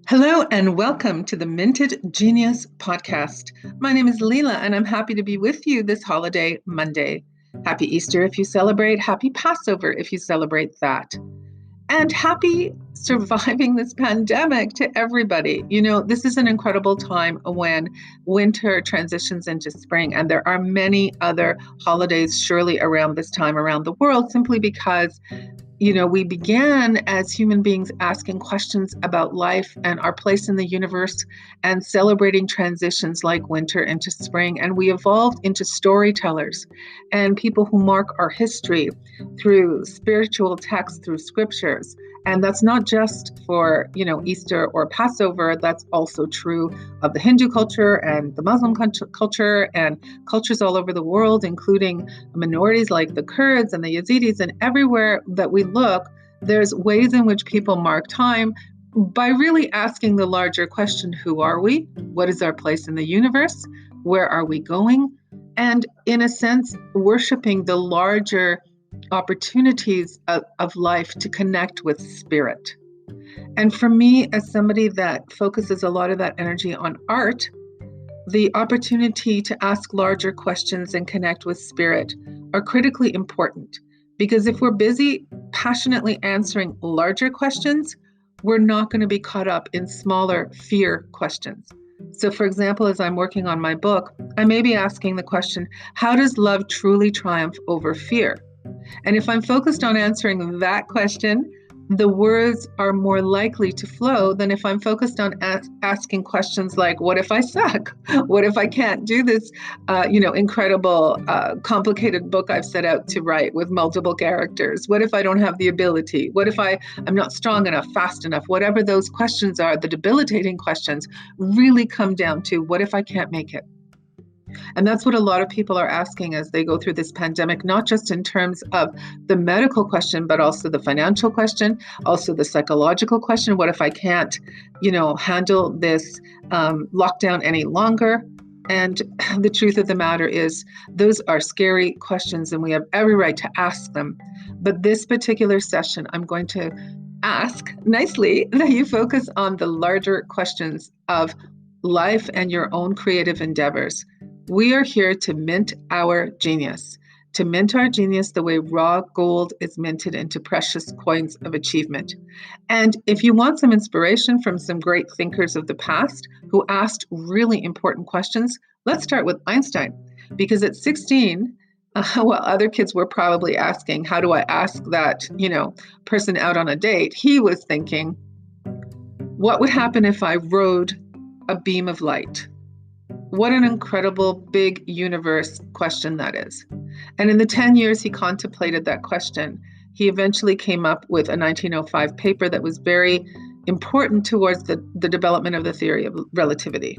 Hello and welcome to the Minted Genius podcast. My name is Lila and I'm happy to be with you this holiday Monday. Happy Easter if you celebrate, happy Passover if you celebrate that. And happy surviving this pandemic to everybody. You know, this is an incredible time when winter transitions into spring, and there are many other holidays surely around this time around the world simply because we began as human beings asking questions about life and our place in the universe and celebrating transitions like winter into spring. And we evolved into storytellers and people who mark our history through spiritual texts, through scriptures. And that's not just for, Easter or Passover. That's also true of the Hindu culture and the Muslim culture and cultures all over the world, including minorities like the Kurds and the Yazidis. And everywhere that we look, there's ways in which people mark time by really asking the larger question, who are we? What is our place in the universe? Where are we going? And in a sense, worshiping the larger opportunities of life to connect with spirit. And for me, as somebody that focuses a lot of that energy on art, the opportunity to ask larger questions and connect with spirit are critically important. Because if we're busy passionately answering larger questions, we're not going to be caught up in smaller fear questions. So for example, as I'm working on my book, I may be asking the question, how does love truly triumph over fear? And if I'm focused on answering that question, the words are more likely to flow than if I'm focused on asking questions like, what if I suck? What if I can't do this, incredible, complicated book I've set out to write with multiple characters? What if I don't have the ability? What if I'm not strong enough, fast enough? Whatever those questions are, the debilitating questions really come down to, what if I can't make it? And that's what a lot of people are asking as they go through this pandemic, not just in terms of the medical question, but also the financial question, also the psychological question. What if I can't, handle this lockdown any longer? And the truth of the matter is, those are scary questions and we have every right to ask them. But this particular session, I'm going to ask nicely that you focus on the larger questions of life and your own creative endeavors. We are here to mint our genius, the way raw gold is minted into precious coins of achievement. And if you want some inspiration from some great thinkers of the past who asked really important questions, let's start with Einstein. Because at 16, while other kids were probably asking, how do I ask that, person out on a date? He was thinking, what would happen if I rode a beam of light? What an incredible big universe question that is. And in the 10 years he contemplated that question, he eventually came up with a 1905 paper that was very important towards the development of the theory of relativity.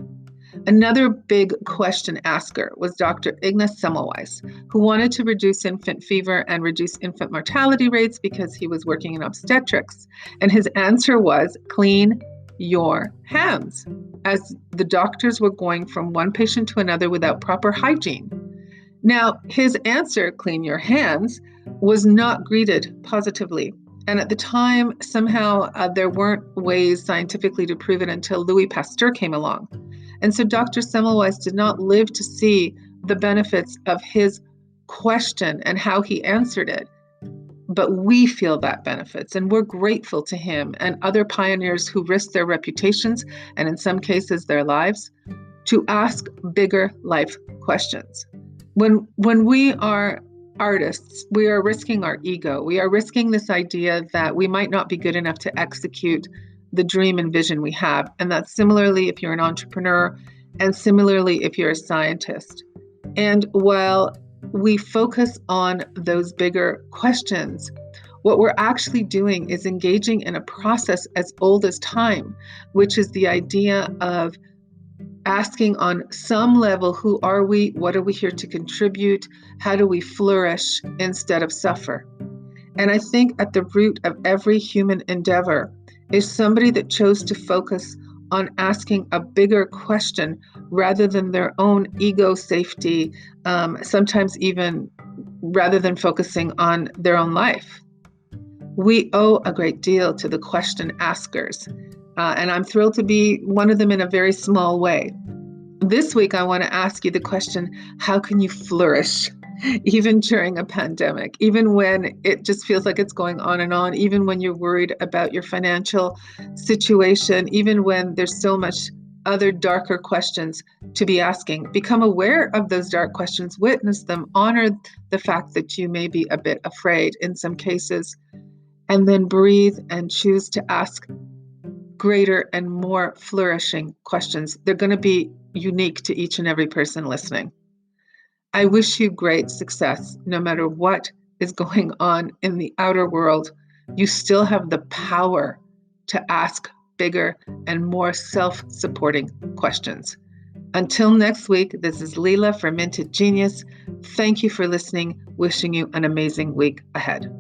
Another big question asker was Dr. Ignaz Semmelweis, who wanted to reduce infant fever and reduce infant mortality rates because he was working in obstetrics. And his answer was, clean your hands, as the doctors were going from one patient to another without proper hygiene. Now, his answer, clean your hands, was not greeted positively. And at the time, somehow there weren't ways scientifically to prove it until Louis Pasteur came along. And so Dr. Semmelweis did not live to see the benefits of his question and how he answered it. But we feel that benefits, and we're grateful to him and other pioneers who risked their reputations, and in some cases their lives, to ask bigger life questions. When we are artists, we are risking our ego. We are risking this idea that we might not be good enough to execute the dream and vision we have. And that's similarly if you're an entrepreneur, and similarly if you're a scientist. And while we focus on those bigger questions, what we're actually doing is engaging in a process as old as time, which is the idea of asking on some level, who are we? What are we here to contribute? How do we flourish instead of suffer? And I think at the root of every human endeavor is somebody that chose to focus on asking a bigger question rather than their own ego safety, sometimes even rather than focusing on their own life. We owe a great deal to the question askers. And I'm thrilled to be one of them in a very small way. This week, I want to ask you the question, how can you flourish even during a pandemic, even when it just feels like it's going on and on, even when you're worried about your financial situation, even when there's so much other darker questions to be asking. Become aware of those dark questions, witness them, honor the fact that you may be a bit afraid in some cases, and then breathe and choose to ask greater and more flourishing questions. They're going to be unique to each and every person listening. I wish you great success no matter what is going on in the outer world. You still have the power to ask bigger and more self-supporting questions. Until next week, this is Lila from Minted Genius. Thank you for listening. Wishing you an amazing week ahead.